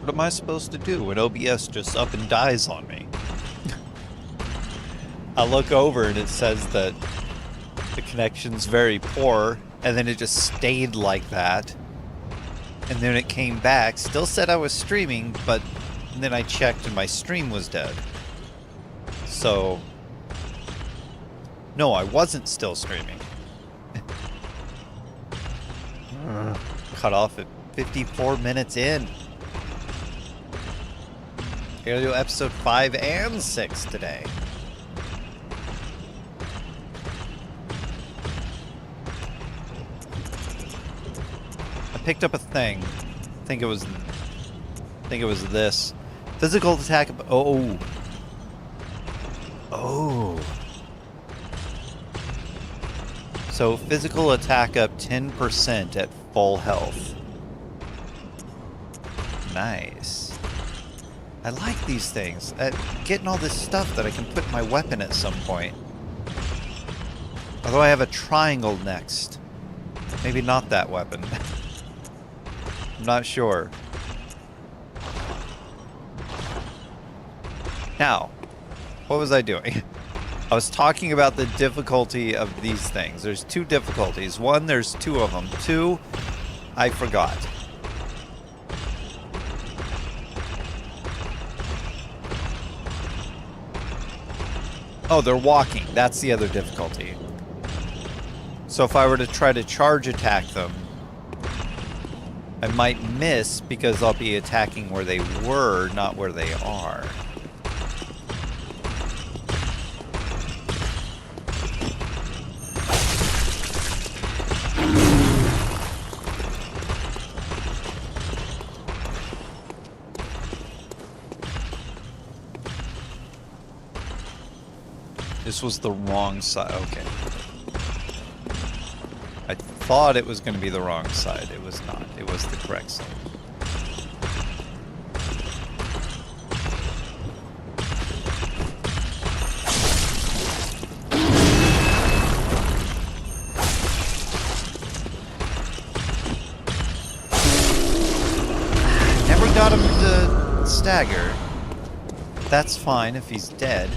What am I supposed to do when OBS just up and dies on me? I look over and it says that the connection's very poor, and then it just stayed like that. And then it came back, still said I was streaming, but then I checked and my stream was dead. So, no, I wasn't still streaming. Cut off at 54 minutes in. Gonna do episode 5 and 6 today. I picked up a thing. I think it was this. Physical attack. Oh. Oh. So physical attack up 10% at full health. Nice. I like these things. Getting all this stuff that I can put in my weapon at some point. Although I have a triangle next. Maybe not that weapon. I'm not sure. Now, what was I doing? I was talking about the difficulty of these things. There's 2 difficulties. 1, there's 2 of them. 2, I forgot. Oh, they're walking. That's the other difficulty. So if I were to try to charge attack them, I might miss because I'll be attacking where they were, not where they are. This was the wrong side. Okay. I thought it was going to be the wrong side. It was not. It was the correct side. Never got him to stagger. That's fine if he's dead.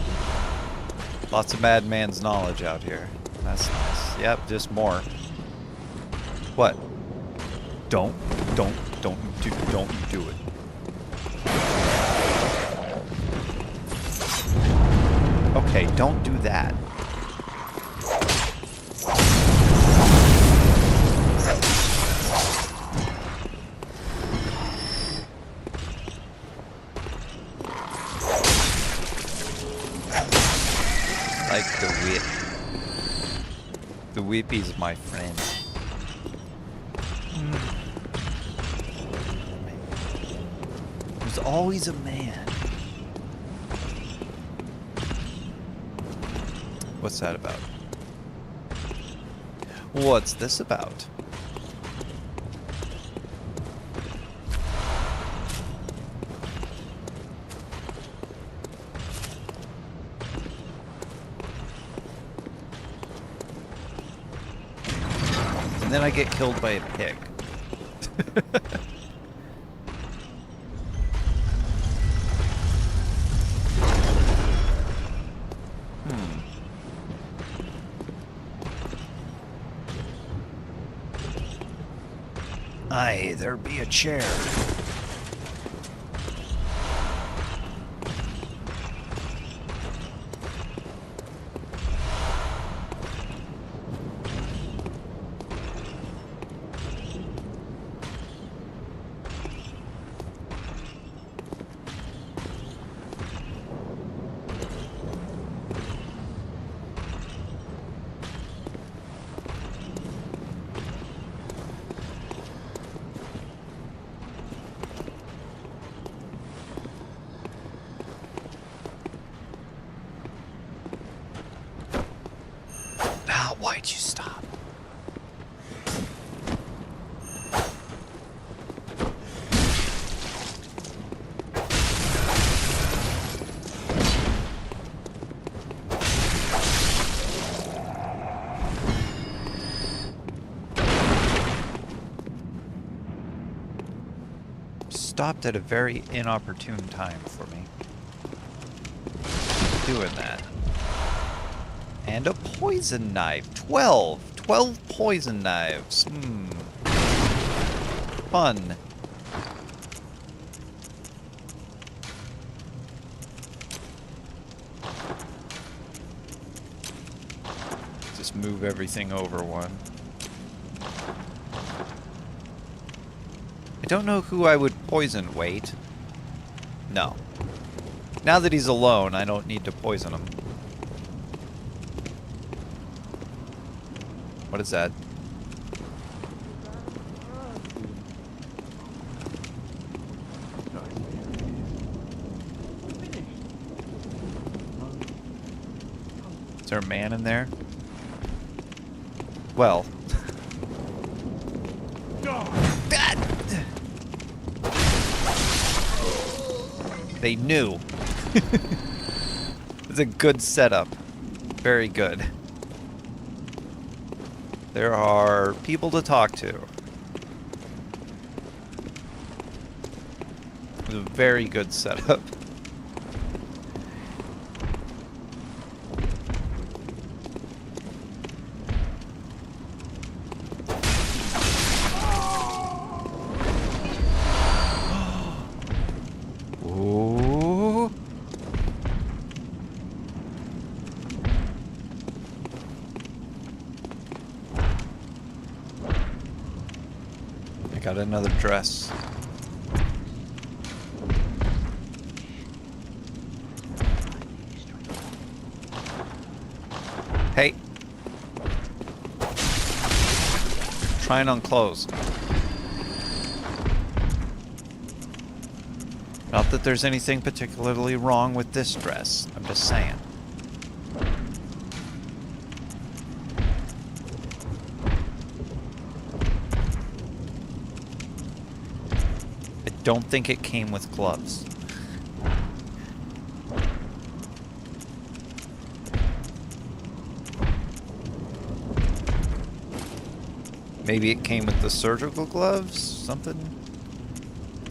Lots of madman's knowledge out here. That's nice. Yep, just more. What? Don't do it. Okay, don't do that. Like the whip. The whippy's my friend. There's always a man. What's that about? What's this about? And then I get killed by a pig. Aye, there be a chair. Why'd you stop? stopped at a very inopportune time for me. Doing that. And a poison knife. 12! 12 poison knives. Fun. Just move everything over one. I don't know who I would poison. Wait. No. Now that he's alone, I don't need to poison him. What is that? Is there a man in there? Well. They knew. It's a good setup. Very good. There are people to talk to. It's a very good setup. Got another dress. Hey. Trying on clothes. Not that there's anything particularly wrong with this dress. I'm just saying. Don't think it came with gloves. Maybe it came with the surgical gloves? Something?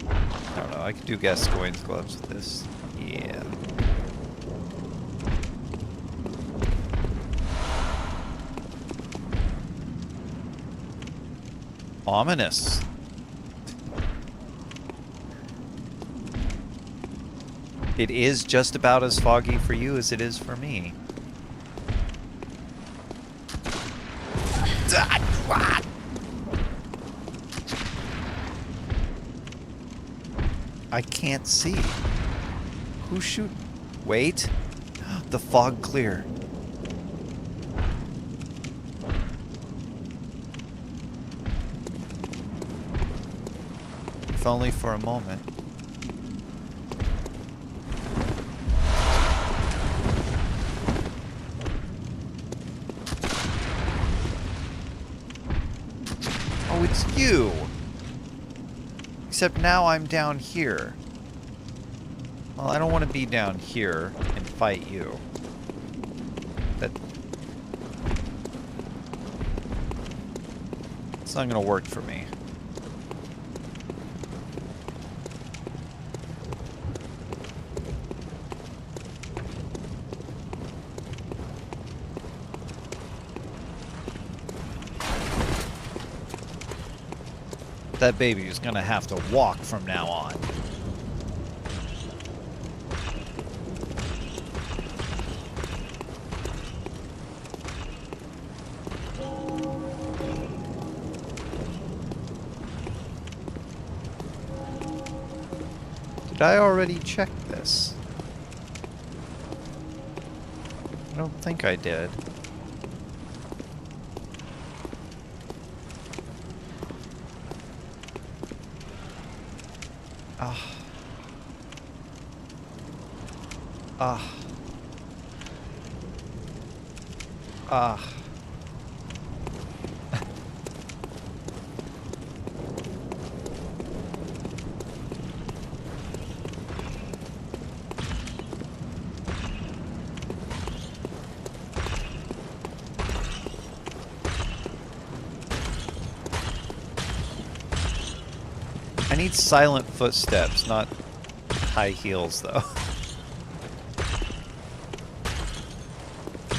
I don't know. I could do Gascoigne's gloves with this. Yeah. Ominous. It is just about as foggy for you as it is for me. I can't see. Who shoot? Wait. The fog clear. If only for a moment. Oh, it's you! Except now I'm down here. Well, I don't want to be down here and fight you. It's not gonna work for me. That baby is gonna have to walk from now on. Did I already check this? I don't think I did. I need silent footsteps, not high heels, though.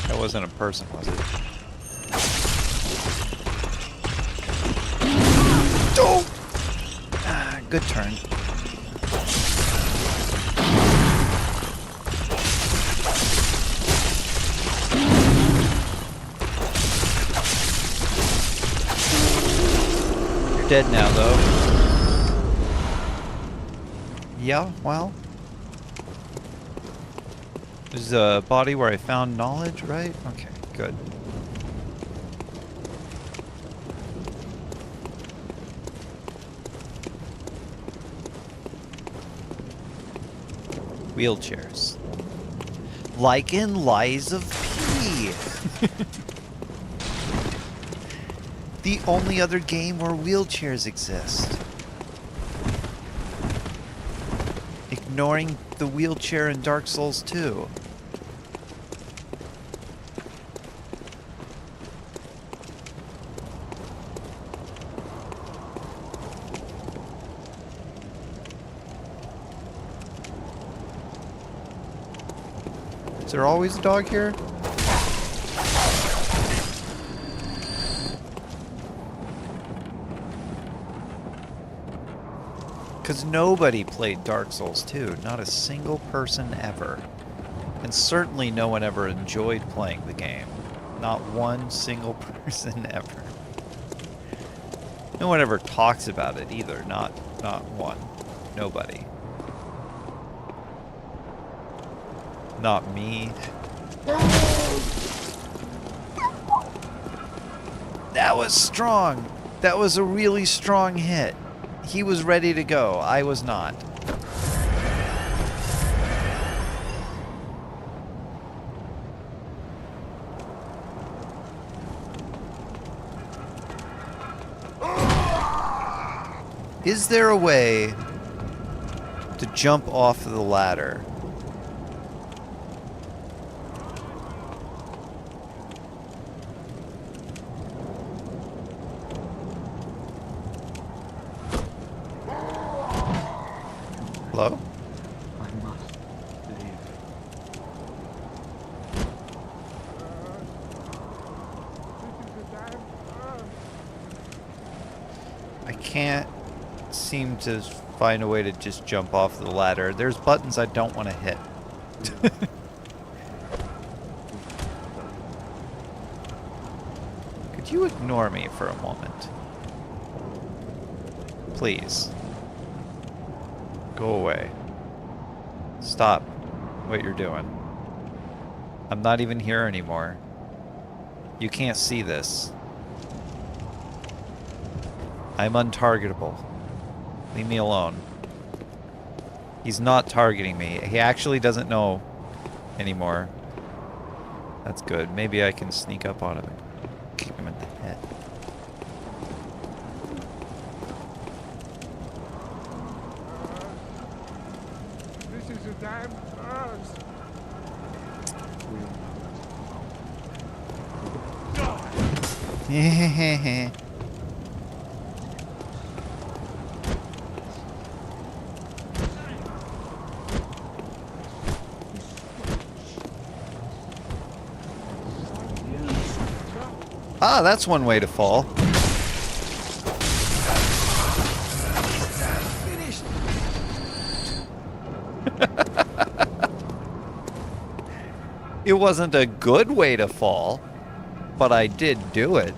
That wasn't a person, was it? Oh! Ah, good turn. You're dead now, though. Yeah, well. There's a body where I found knowledge, right? Okay, good. Wheelchairs. Like in Lies of P. The only other game where wheelchairs exist. Ignoring the wheelchair in Dark Souls 2. Is there always a dog here? Because nobody played Dark Souls 2. Not a single person ever. And certainly no one ever enjoyed playing the game. Not one single person ever. No one ever talks about it either. Not one. Nobody. Not me. That was strong. That was a really strong hit. He was ready to go. I was not. Is there a way to jump off the ladder? Hello? I must live. I can't seem to find a way to just jump off the ladder. There's buttons I don't want to hit. Could you ignore me for a moment? Please. Go away. Stop what you're doing. I'm not even here anymore. You can't see this. I'm untargetable. Leave me alone. He's not targeting me. He actually doesn't know anymore. That's good. Maybe I can sneak up on him and kick him in the head. This is a damn curse. Hehehe. Ah, that's one way to fall. It wasn't a good way to fall, but I did do it.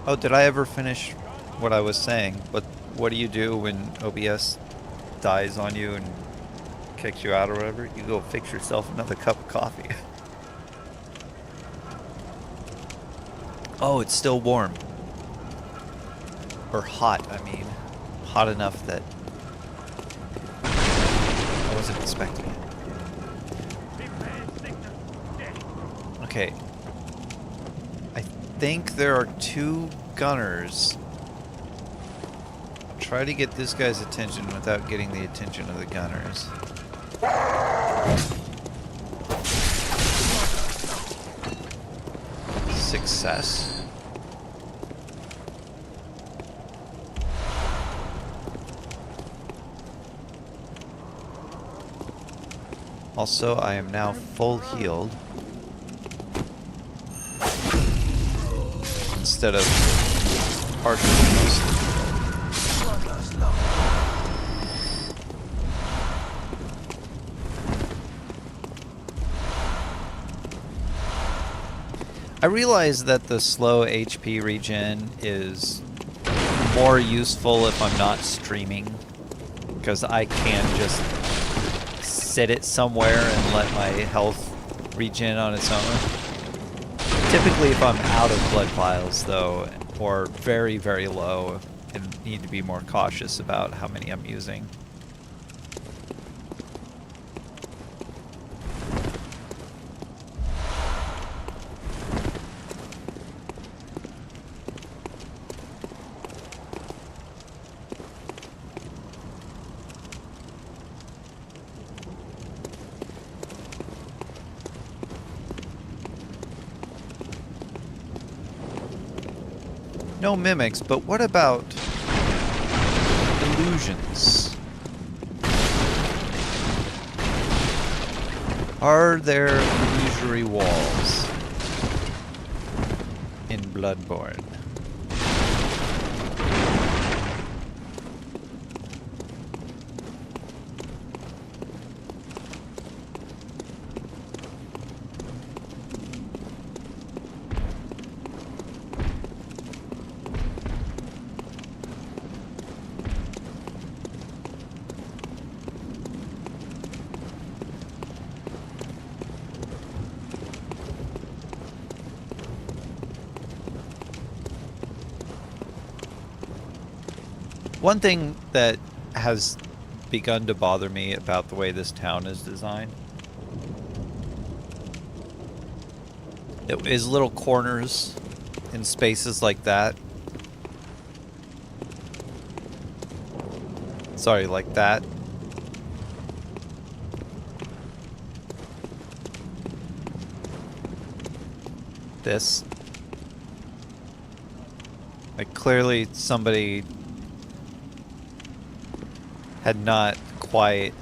Oh, did I ever finish what I was saying? What do you do when OBS dies on you and kicks you out or whatever? You go fix yourself another cup of coffee. Oh, it's still warm. Or hot, I mean. Hot enough that I wasn't expecting it. Okay. I think there are two gunners. I'll try to get this guy's attention without getting the attention of the gunners. Success. Also, I am now full healed. Instead of partially mostly. I realize that the slow HP regen is more useful if I'm not streaming, because I can just sit it somewhere and let my health regen on its own. Typically, if I'm out of blood vials, though, or very, very low, I need to be more cautious about how many I'm using. No mimics, but what about illusions? Are there illusory walls in Bloodborne? One thing that has begun to bother me about the way this town is designed is little corners in spaces like that. Sorry, like that. This. Like, clearly somebody had not quite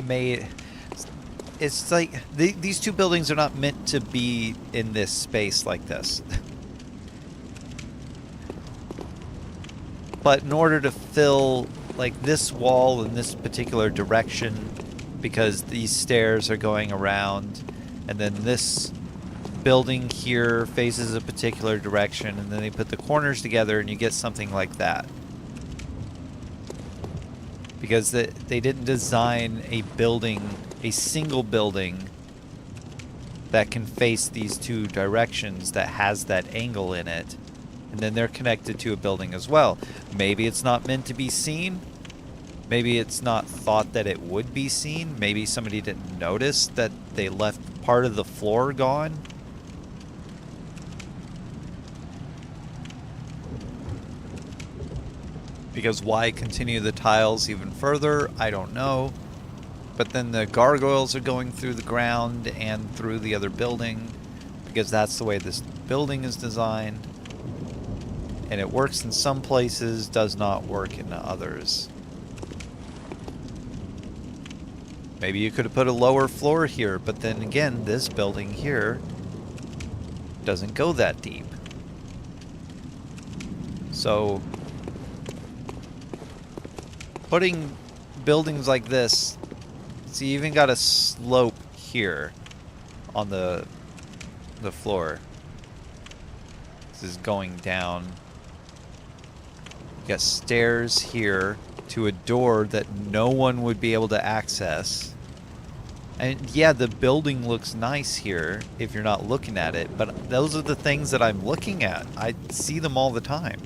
made... It's like, these two buildings are not meant to be in this space like this. But in order to fill, like, this wall in this particular direction, because these stairs are going around, and then this building here faces a particular direction, and then they put the corners together and you get something like that. Because they didn't design a building, a single building that can face these two directions that has that angle in it, and then they're connected to a building as well. Maybe it's not meant to be seen. Maybe it's not thought that it would be seen. Maybe somebody didn't notice that they left part of the floor gone. Because why continue the tiles even further? I don't know. But then the gargoyles are going through the ground and through the other building, because that's the way this building is designed. And it works in some places, does not work in others. Maybe you could have put a lower floor here, but then again, this building here doesn't go that deep. So putting buildings like this, see, you even got a slope here on the floor. This is going down. You got stairs here to a door that no one would be able to access. And yeah, the building looks nice here if you're not looking at it, but those are the things that I'm looking at. I see them all the time.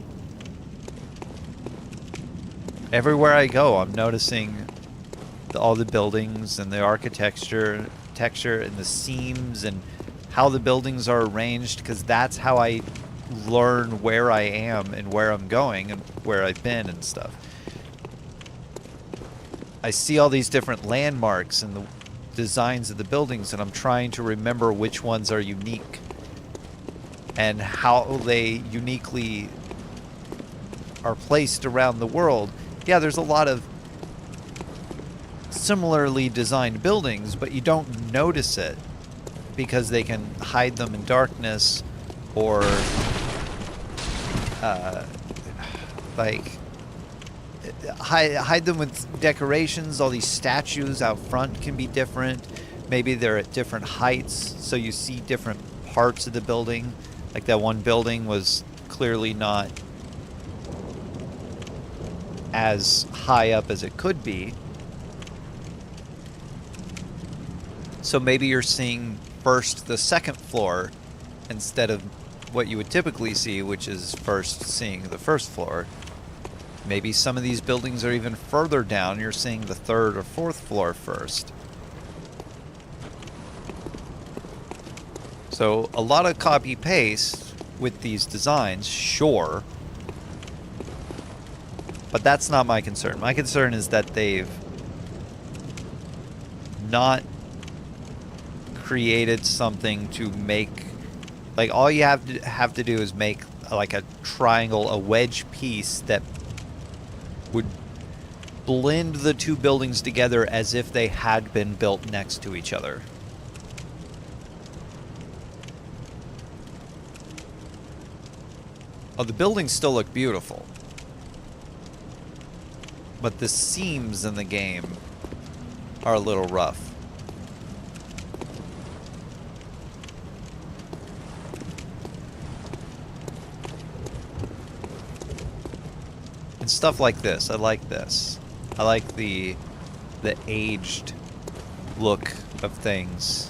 Everywhere I go, I'm noticing all the buildings and the architecture, and the seams and how the buildings are arranged, because that's how I learn where I am and where I'm going and where I've been and stuff. I see all these different landmarks and the designs of the buildings, and I'm trying to remember which ones are unique and how they uniquely are placed around the world. Yeah, there's a lot of similarly designed buildings, but you don't notice it because they can hide them in darkness or like hide them with decorations. All these statues out front can be different. Maybe they're at different heights, so you see different parts of the building. Like that one building was clearly not as high up as it could be. So maybe you're seeing first the second floor instead of what you would typically see, which is first seeing the first floor. Maybe some of these buildings are even further down. You're seeing the third or fourth floor first. So a lot of copy-paste with these designs, sure. But that's not my concern. My concern is that they've not created something to make, like, all you have to do is make like a triangle, a wedge piece that would blend the two buildings together as if they had been built next to each other. Oh, the buildings still look beautiful, but the seams in the game are a little rough. And stuff like this, I like this. I like the aged look of things.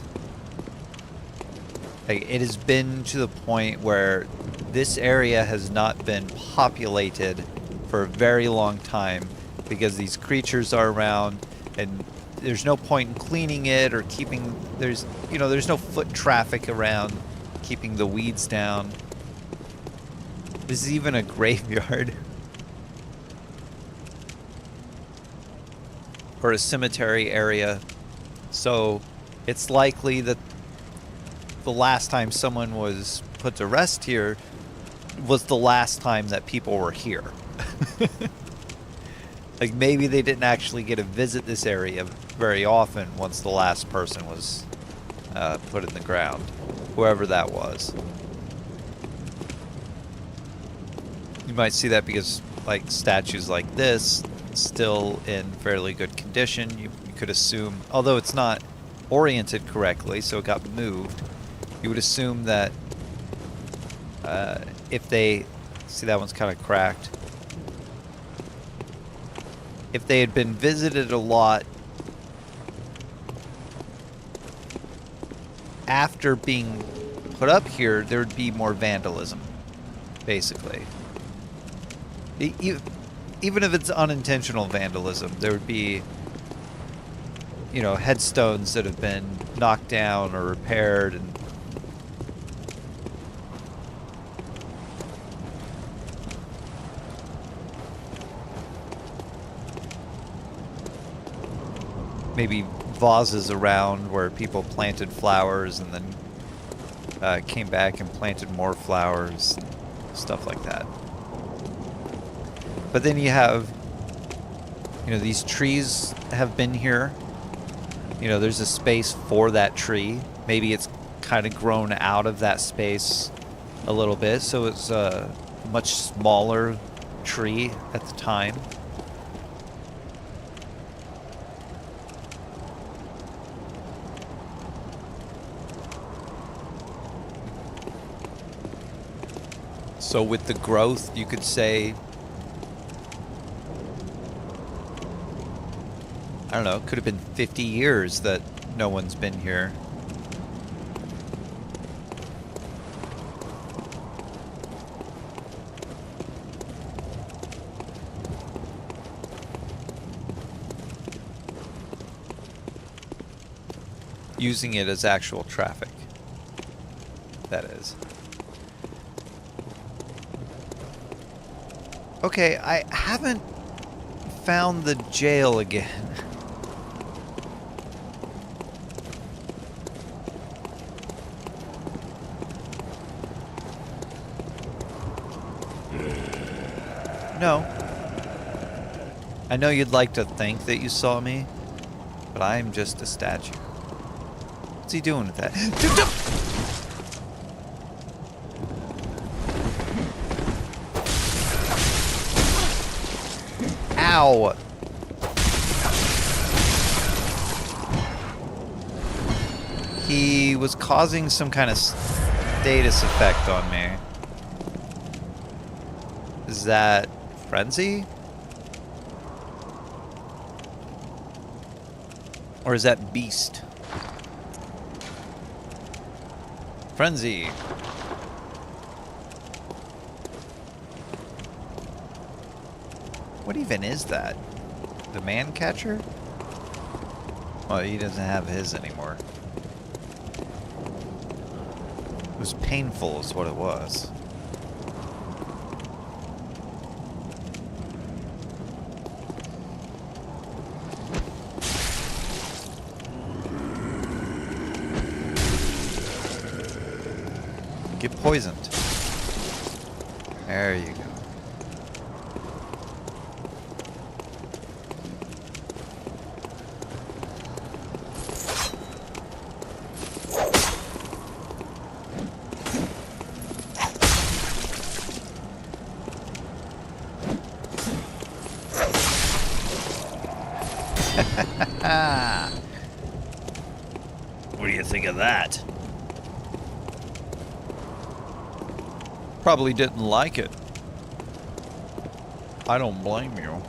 Like, it has been to the point where this area has not been populated for a very long time because these creatures are around, and there's no point in cleaning it or keeping, there's no foot traffic around keeping the weeds down. This is even a graveyard. Or a cemetery area. So it's likely that the last time someone was put to rest here was the last time that people were here. Like, maybe they didn't actually get to visit this area very often once the last person was put in the ground, whoever that was. You might see that because, like, statues like this still in fairly good condition. You could assume, although it's not oriented correctly, so it got moved, you would assume that if they, see, that one's kind of cracked. If they had been visited a lot after being put up here, there would be more vandalism, basically. Even if it's unintentional vandalism, there would be, headstones that have been knocked down or repaired, and maybe vases around where people planted flowers and then came back and planted more flowers, stuff like that. But then you have, these trees have been here. There's a space for that tree. Maybe it's kind of grown out of that space a little bit, so it's a much smaller tree at the time. So with the growth, you could say, I don't know, it could have been 50 years that no one's been here. Using it as actual traffic, that is. Okay, I haven't found the jail again. No. I know you'd like to think that you saw me, But I'm just a statue. What's he doing with that? Ow! He was causing some kind of status effect on me. Is that frenzy? Or is that beast? Frenzy. What even is that? The man catcher? Well, he doesn't have his anymore. It was painful is what it was. Get poisoned. There you go. What do you think of that? Probably didn't like it. I don't blame you.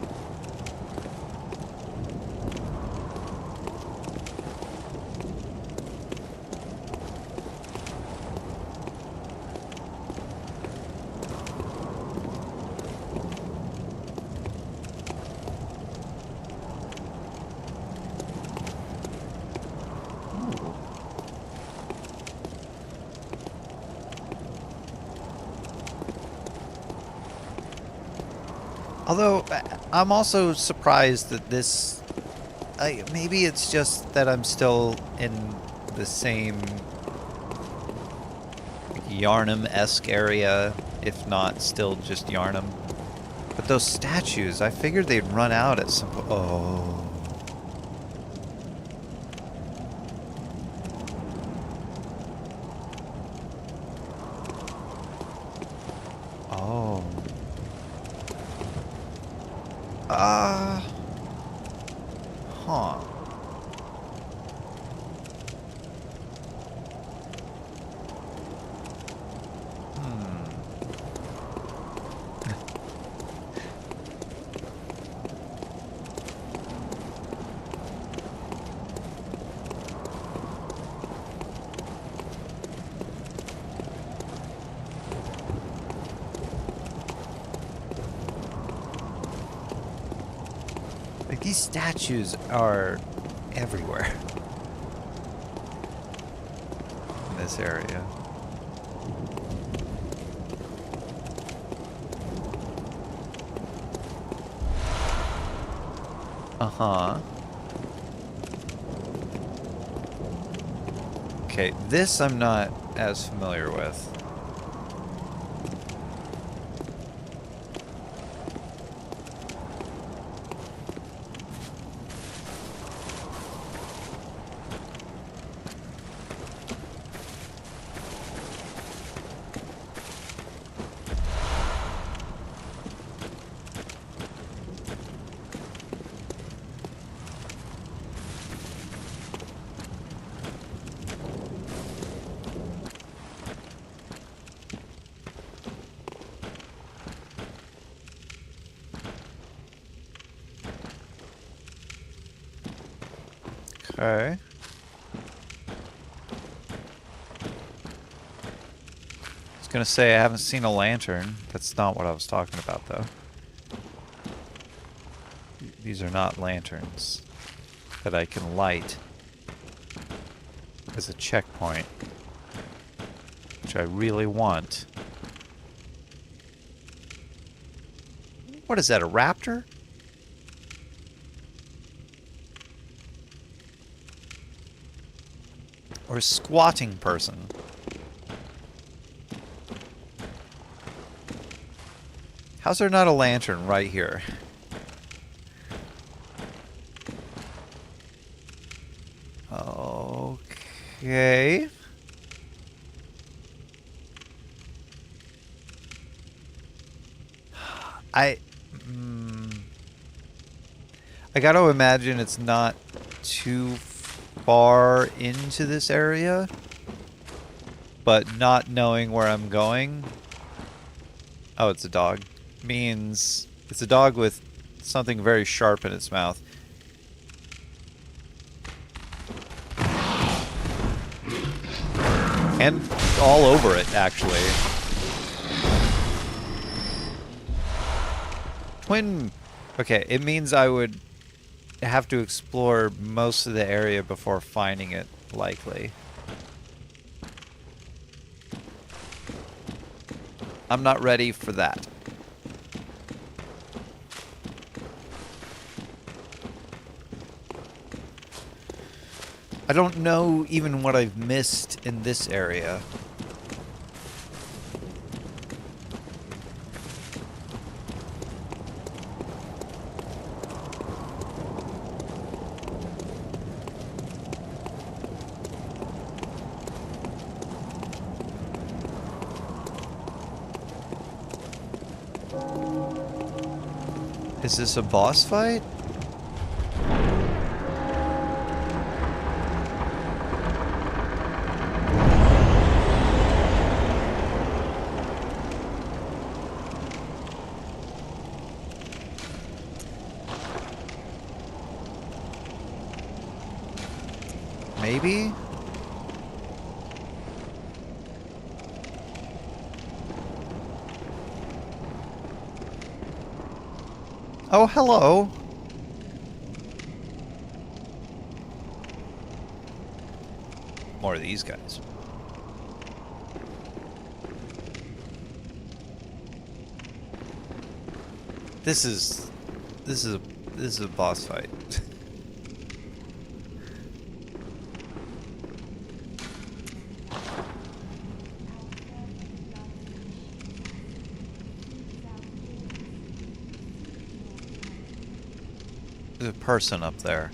Although, I'm also surprised that this... maybe it's just that I'm still in the same Yarnum-esque area, if not still just Yarnum. But those statues, I figured they'd run out at some point. Oh. Oh. Huh. Like, these statues are everywhere in this area. Uh-huh. Okay, this I'm not as familiar with. Okay. I was gonna say I haven't seen a lantern. That's not what I was talking about, though. These are not lanterns that I can light as a checkpoint, which I really want. What is that, a raptor? Or a squatting person? How's there not a lantern right here? Okay. I... I gotta imagine it's not too far into this area, but not knowing where I'm going. Oh, it's a dog. Means it's a dog with something very sharp in its mouth. And all over it, actually. Twin... Okay, it means I would have to explore most of the area before finding it, likely. I'm not ready for that. I don't know even what I've missed in this area. Is this a boss fight? Maybe? Oh, hello. More of these guys. This is a boss fight. There's a person up there.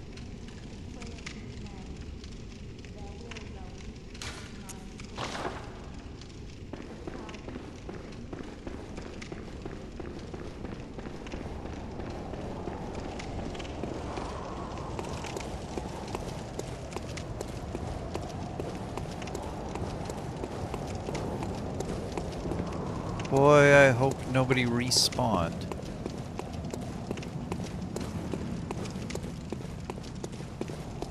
Boy, I hope nobody respawned.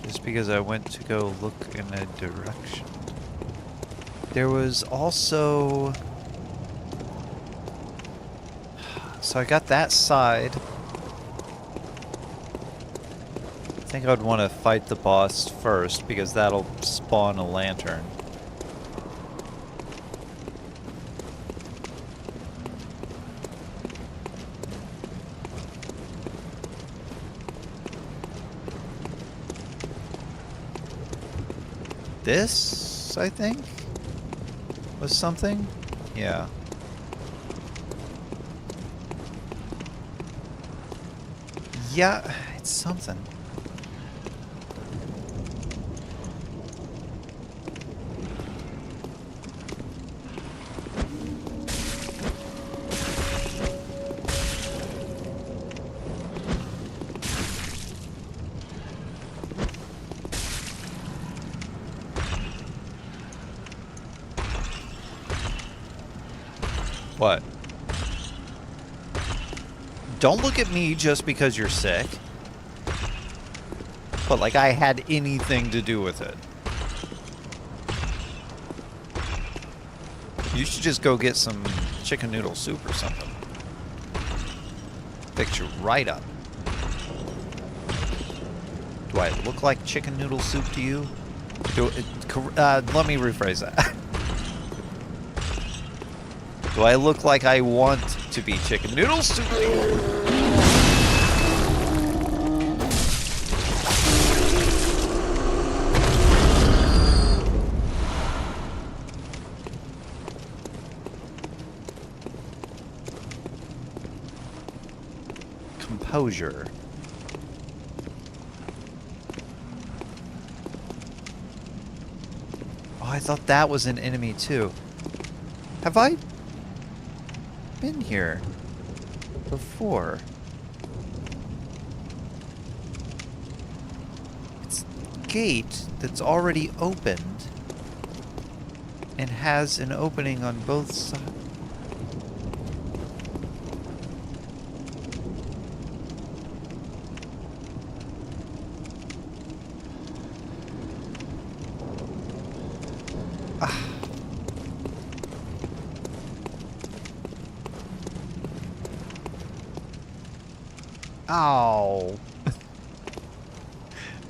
Just because I went to go look in a direction. There was also... So I got that side. I think I'd want to fight the boss first because that'll spawn a lantern. This, I think, was something? Yeah. Yeah, it's something. What? Don't look at me just because you're sick. But like I had anything to do with it. You should just go get some chicken noodle soup or something. Fix you right up. Do I look like chicken noodle soup to you? Let me rephrase that. Do I look like I want to be chicken noodle soup to you? Composure. thought that was an enemy too. Have I been here before? It's a gate that's already opened and has an opening on both sides. Ow.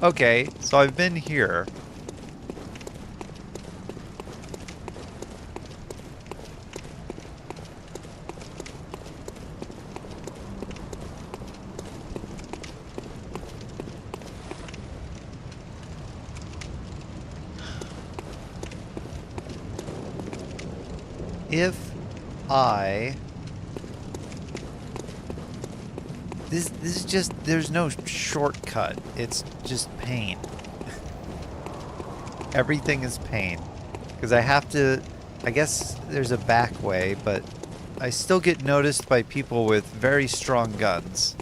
Okay, so I've been here. If I... This is just, there's no shortcut. It's just pain. Everything is pain. Because I have to, I guess there's a back way, but I still get noticed by people with very strong guns.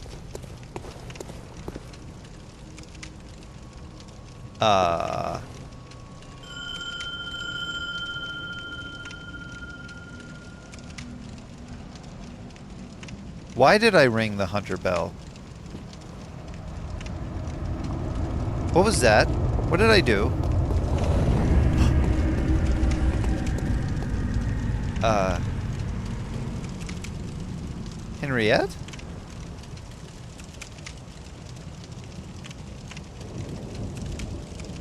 Why did I ring the hunter bell? What was that? What did I do? Henriette?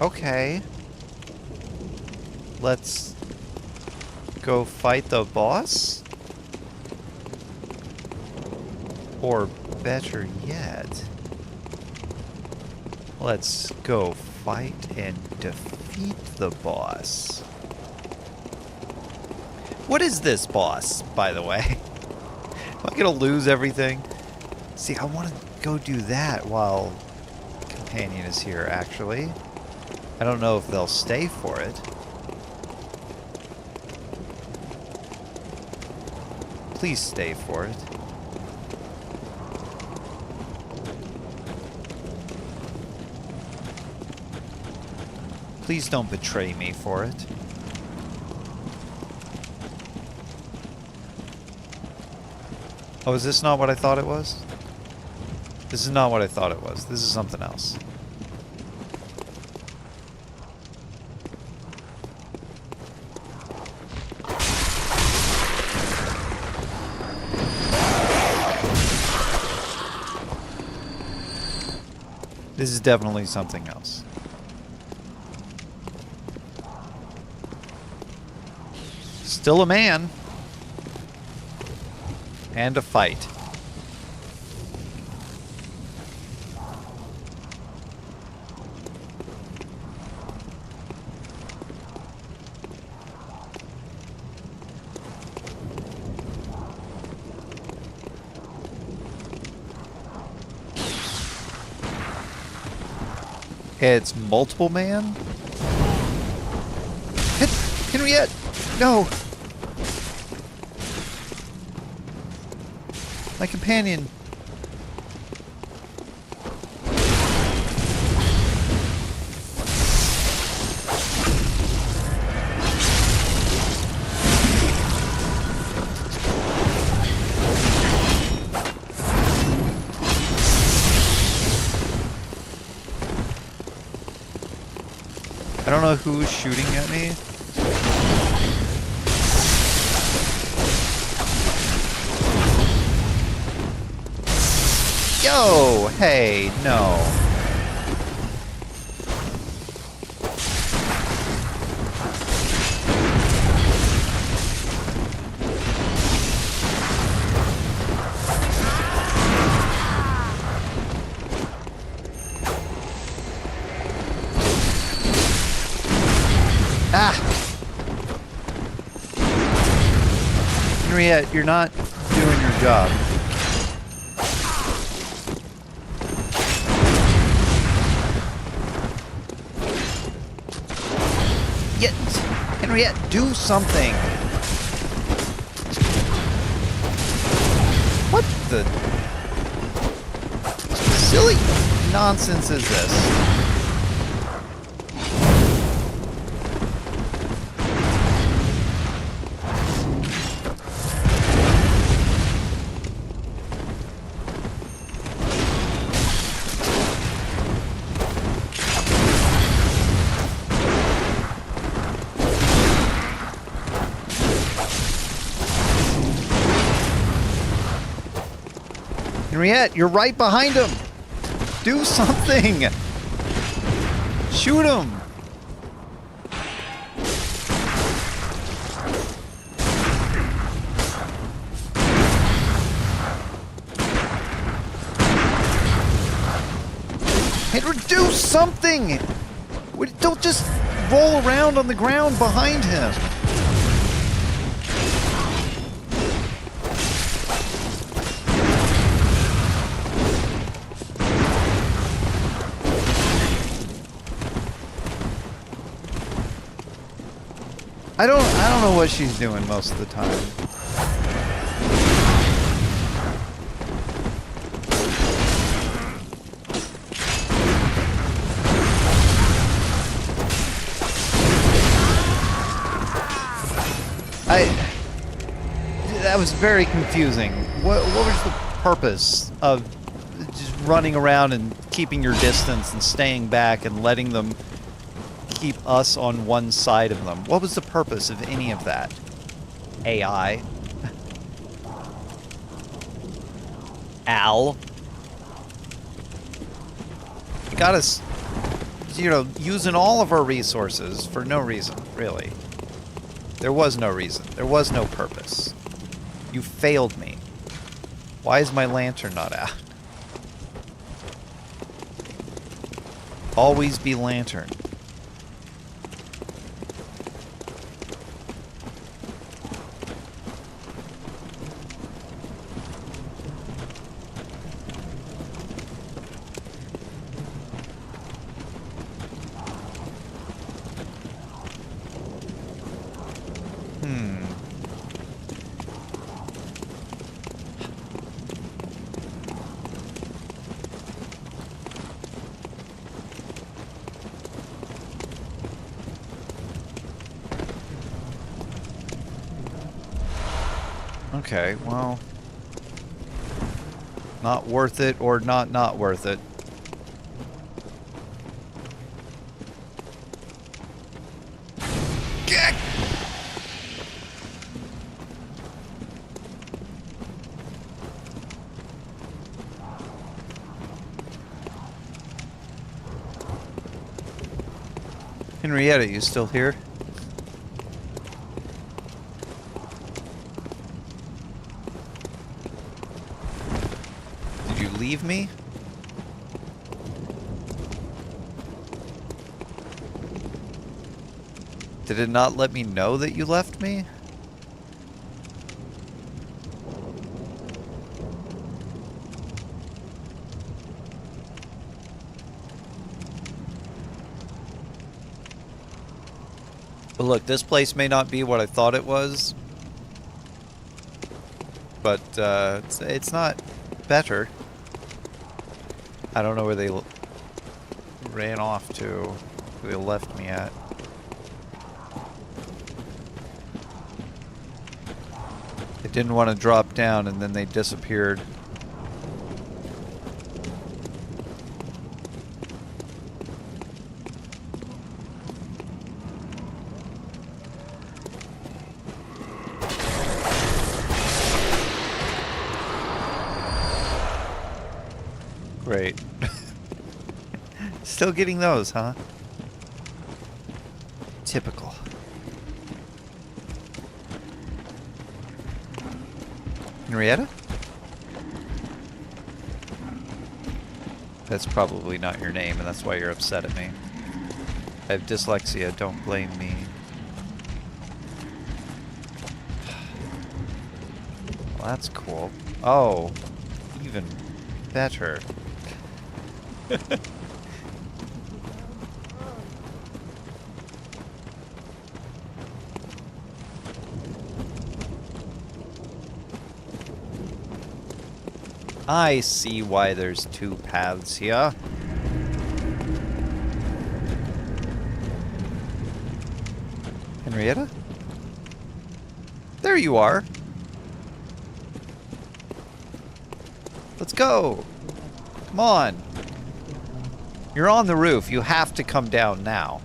Okay. Let's go fight the boss? Or better yet, let's go fight and defeat the boss. What is this boss, by the way? Am I gonna lose everything? See, I want to go do that while Companion is here, actually. I don't know if they'll stay for it. Please stay for it. Please don't betray me for it. Oh, is this not what I thought it was? This is not what I thought it was. This is something else. This is definitely something else. Still a man. And a fight. It's multiple man? Henriette! No! My companion. I don't know who's shooting at me. Yo, hey, no. Ah! Henriette, you're not doing your job. Henriette, do something! What the silly nonsense is this? Henriette, you're right behind him! Do something! Shoot him! Henry, do something! Don't just roll around on the ground behind him! I don't know what she's doing most of the time. That was very confusing. What was the purpose of just running around and keeping your distance and staying back and letting them keep us on one side of them? What was the purpose of any of that? AI. Al. Got us, using all of our resources for no reason, really. There was no reason. There was no purpose. You failed me. Why is my lantern not out? Always be lantern. Okay, well, not worth it or not worth it. Gah! Henrietta, you still here? Leave me? Did it not let me know that you left me? But look, this place may not be what I thought it was, but it's not better. I don't know where they ran off to, where they left me at. They didn't want to drop down and then they disappeared. Great. Still getting those, huh? Typical. Henrietta? That's probably not your name, and that's why you're upset at me. I have dyslexia, don't blame me. Well, that's cool. Oh, even better. I see why there's two paths here. Henrietta? There you are. Let's go. Come on. You're on the roof. You have to come down now.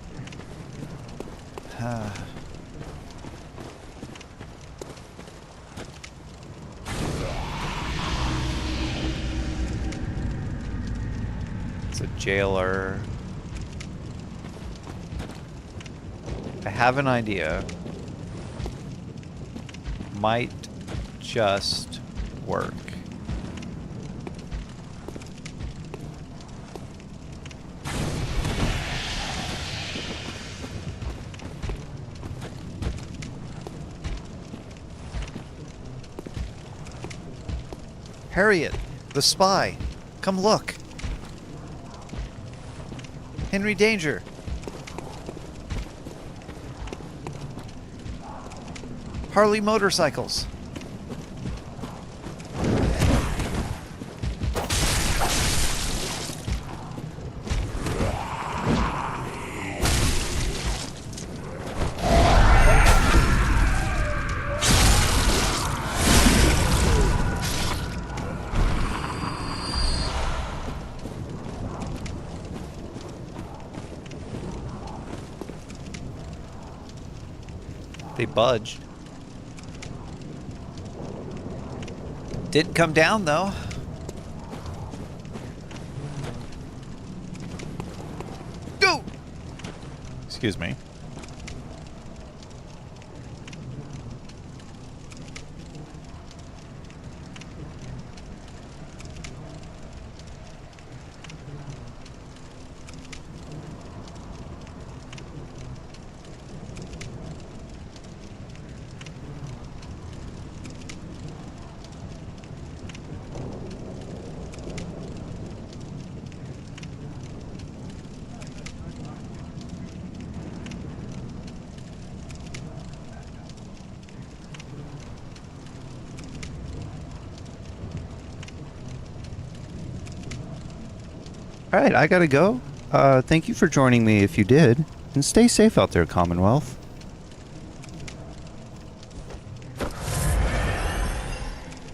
It's a jailer. I have an idea. Might just work. Harriet, the spy. Come look. Henry Danger. Harley motorcycles. They budged. Didn't come down, though. Go! Excuse me. All right, I gotta go. Thank you for joining me if you did. And stay safe out there, Commonwealth.